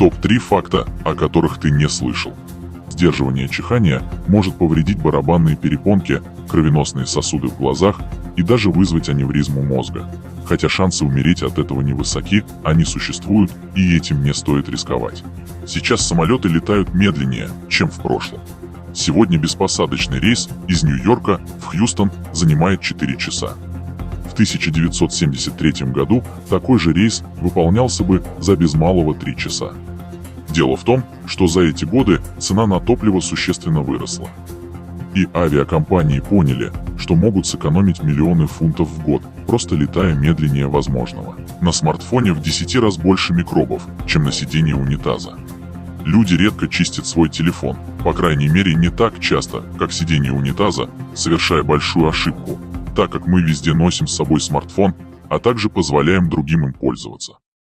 Топ-3 факта, о которых ты не слышал. Сдерживание чихания может повредить барабанные перепонки, кровеносные сосуды в глазах и даже вызвать аневризму мозга. Хотя шансы умереть от этого невысоки, они существуют, и этим не стоит рисковать. Сейчас самолеты летают медленнее, чем в прошлом. Сегодня беспосадочный рейс из Нью-Йорка в Хьюстон занимает 4 часа. В 1973 году такой же рейс выполнялся бы за без малого 3 часа. Дело в том, что за эти годы цена на топливо существенно выросла. И авиакомпании поняли, что могут сэкономить миллионы фунтов в год, просто летая медленнее возможного. На смартфоне в 10 раз больше микробов, чем на сидении унитаза. Люди редко чистят свой телефон, по крайней мере не так часто, как сиденье унитаза, совершая большую ошибку, так как мы везде носим с собой смартфон, а также позволяем другим им пользоваться.